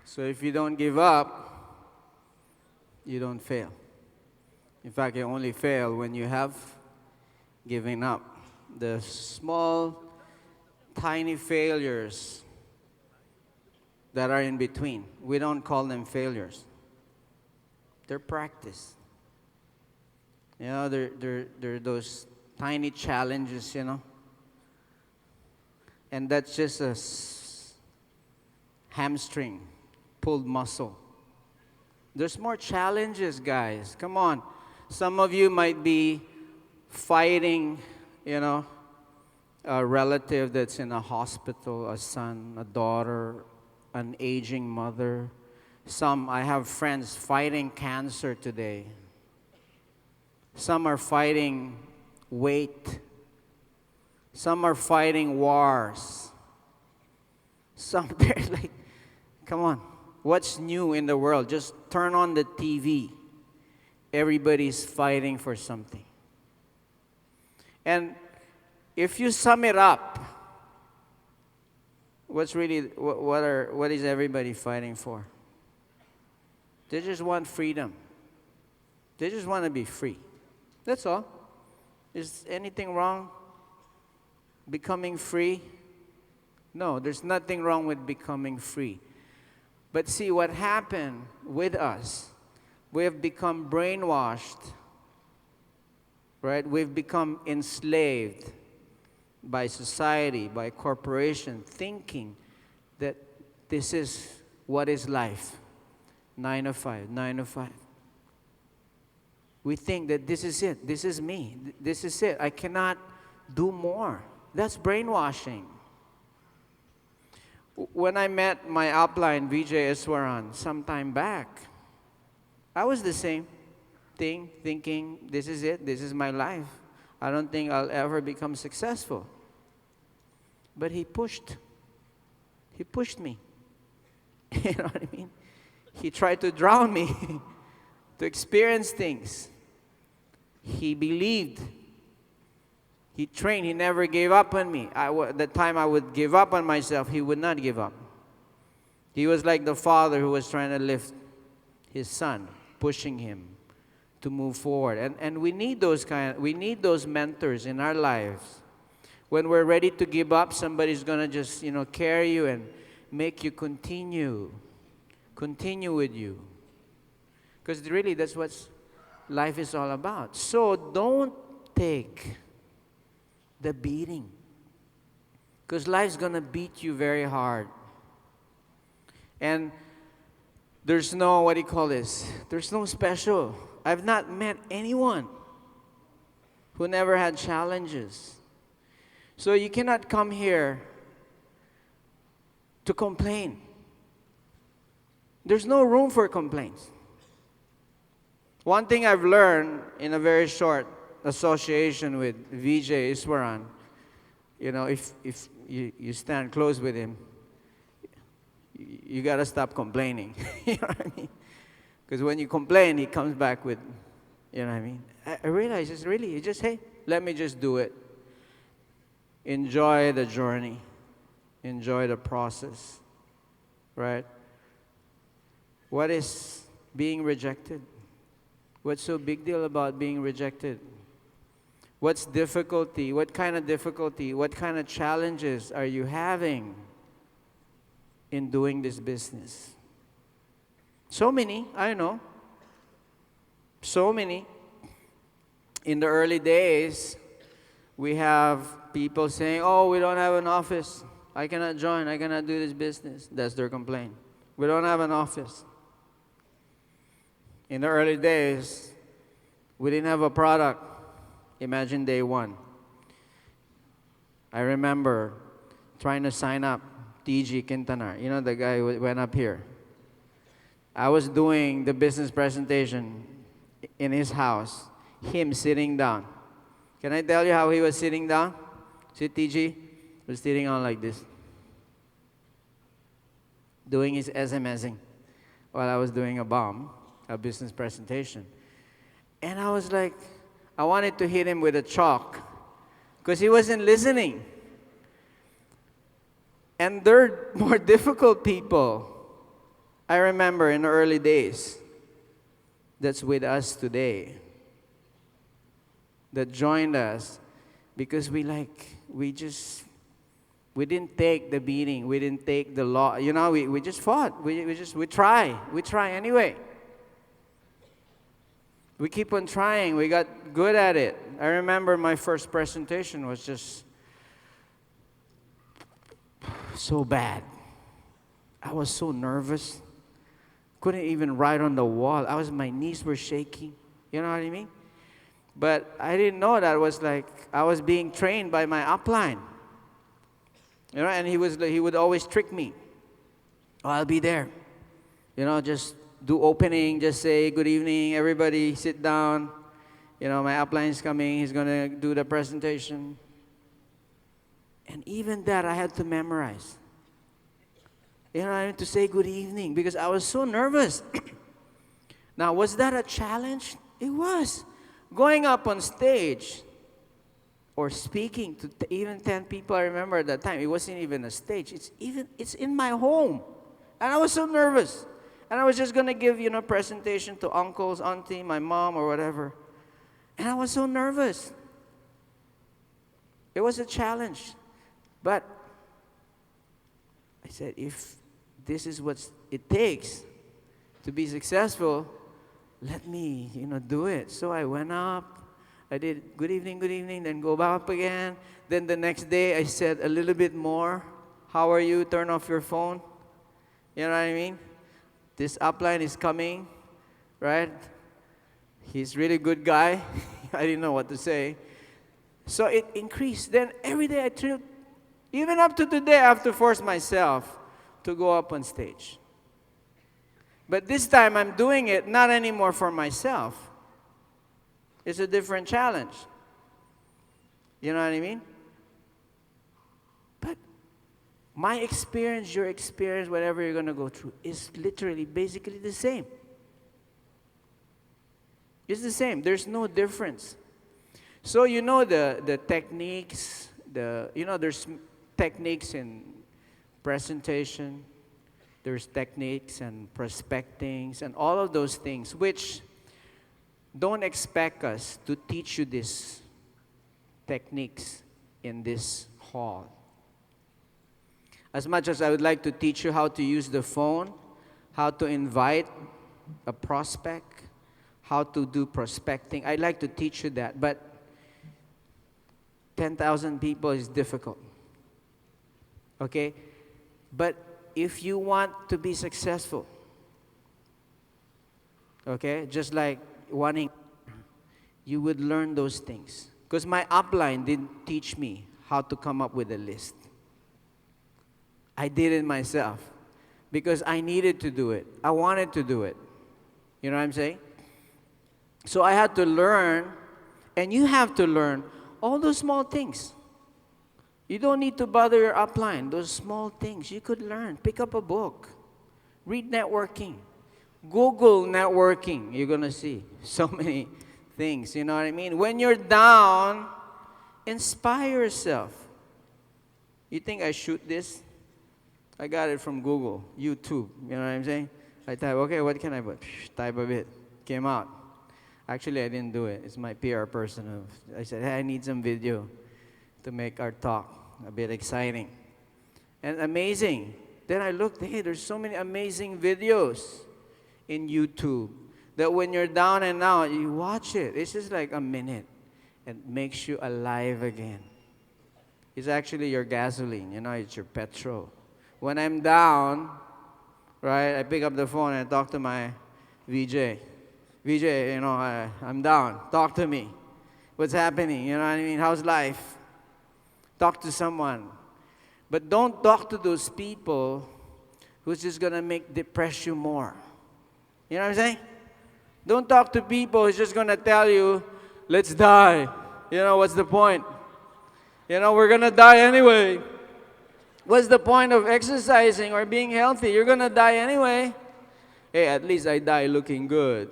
So if you don't give up, you don't fail. In fact, you only fail when you have given up. The small, tiny failures that are in between, we don't call them failures. They're practice. You know, they're those tiny challenges, you know. And that's just a hamstring, pulled muscle. There's more challenges, guys. Come on. Some of you might be fighting, you know, a relative that's in a hospital, a son, a daughter, an aging mother. I have friends fighting cancer today. Some are fighting weight. Some are fighting wars. Some, they're like, come on, what's new in the world? Just turn on the TV. Everybody's fighting for something. And if you sum it up, what is everybody fighting for? They just want freedom. They just want to be free. That's all. Is anything wrong becoming free? No, there's nothing wrong with becoming free. But see, what happened with us, we have become brainwashed, right? We've become enslaved by society, by corporation, thinking that this is what is life. 9 to 5, 9 to 5. We think that this is it, this is me, this is it. I cannot do more. That's brainwashing. When I met my upline, Vijay Iswaran, some time back, I was the same thing, thinking, this is it, this is my life. I don't think I'll ever become successful. But he pushed me. You know what I mean? He tried to drown me to experience things. He believed. He trained. He never gave up on me. The time I would give up on myself, he would not give up. He was like the father who was trying to lift his son, pushing him to move forward. And we need those mentors in our lives. When we're ready to give up, somebody's gonna just, carry you and make you continue with you. Because really, that's what life is all about. So don't take the beating. Because life's gonna beat you very hard. And there's no, there's no special. I've not met anyone who never had challenges. So you cannot come here to complain. There's no room for complaints. One thing I've learned in a very short association with Vijay Iswaran, if you stand close with him, you got to stop complaining. You know what I mean? Because when you complain, he comes back with, you know what I mean? I realize it's just, hey, let me just do it. Enjoy the journey. Enjoy the process. Right? What is being rejected? What's so big deal about being rejected? What's difficulty? What kind of difficulty? What kind of challenges are you having in doing this business? So many, I know. So many. In the early days, we have people saying, oh, we don't have an office. I cannot join. I cannot do this business. That's their complaint. We don't have an office. In the early days, we didn't have a product. Imagine day one. I remember trying to sign up TG Quintanar. You know the guy who went up here. I was doing the business presentation in his house, him sitting down. Can I tell you how he was sitting down? See, TG was sitting on like this, doing his SMSing while I was doing a business presentation. And I was like, I wanted to hit him with a chalk because he wasn't listening. And they're more difficult people I remember in the early days, that's with us today, that joined us because we didn't take the beating, we didn't take the law. We just fought. We try anyway. We keep on trying. We got good at it. I remember my first presentation was just so bad. I was so nervous. Couldn't even write on the wall. My knees were shaking. You know what I mean? But I didn't know that was like I was being trained by my upline. And he would always trick me. Oh, I'll be there. Just do opening, just say good evening, everybody sit down. My upline is coming, he's gonna do the presentation. And even that I had to memorize. I had to say good evening because I was so nervous. Now, was that a challenge? It was. Going up on stage or speaking to even 10 people, I remember at that time, it wasn't even a stage. It's in my home. And I was so nervous. And I was just going to give, presentation to uncles, auntie, my mom, or whatever. And I was so nervous. It was a challenge. But I said, if this is what it takes to be successful, let me, do it. So I went up. I did good evening, then go back up again. Then the next day, I said a little bit more. How are you? Turn off your phone. You know what I mean? This upline is coming, right? He's really good guy. I didn't know what to say. So it increased. Then every day even up to today, I have to force myself to go up on stage. But this time, I'm doing it not anymore for myself. It's a different challenge. You know what I mean? But my experience, your experience, whatever you're going to go through, is literally basically the same. It's the same. There's no difference. So the techniques, there's techniques in presentation, there's techniques and prospectings and all of those things, which don't expect us to teach you these techniques in this hall. As much as I would like to teach you how to use the phone, how to invite a prospect, how to do prospecting, I'd like to teach you that, but 10,000 people is difficult. Okay? But if you want to be successful, okay, just like wanting, you would learn those things. Because my upline didn't teach me how to come up with a list. I did it myself because I needed to do it. I wanted to do it. You know what I'm saying? So I had to learn, and you have to learn all those small things. You don't need to bother your upline. Those small things you could learn. Pick up a book. Read networking. Google networking. You're going to see so many things. You know what I mean? When you're down, inspire yourself. You think I shoot this? I got it from Google, YouTube. You know what I'm saying? I type, okay, what can I put? Type a bit. Came out. Actually, I didn't do it. It's my PR person. I said, hey, I need some video to make our talk a bit exciting. And amazing. Then I looked, hey, there's so many amazing videos in YouTube that when you're down and out, you watch it. It's just like a minute. It makes you alive again. It's actually your gasoline. It's your petrol. When I'm down, right, I pick up the phone and I talk to my VJ. VJ, I'm down. Talk to me. What's happening? You know what I mean? How's life? Talk to someone. But don't talk to those people who's just going to depress you more. You know what I'm saying? Don't talk to people who's just going to tell you, let's die. What's the point? We're going to die anyway. What's the point of exercising or being healthy? You're going to die anyway. Hey, at least I die looking good.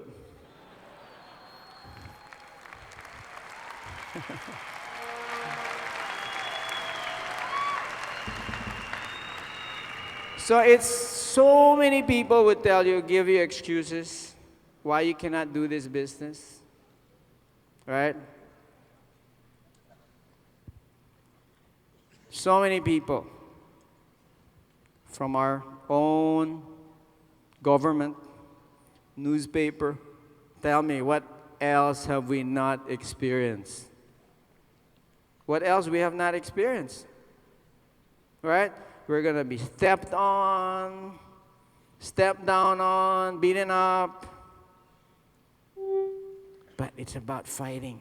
So it's so many people would tell you, give you excuses why you cannot do this business. Right? So many people from our own government, newspaper, tell me, what else have we not experienced? What else we have not experienced? Right? We're going to be stepped on, stepped down on, beaten up. But it's about fighting.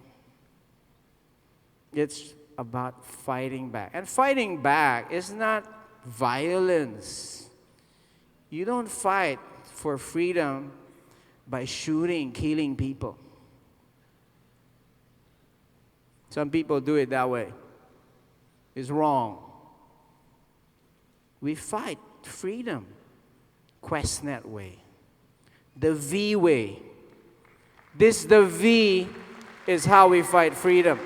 It's about fighting back. And fighting back is not violence. You don't fight for freedom by shooting, killing people. Some people do it that way. It's wrong. We fight freedom, QuestNet way, the V way. The V is how we fight freedom.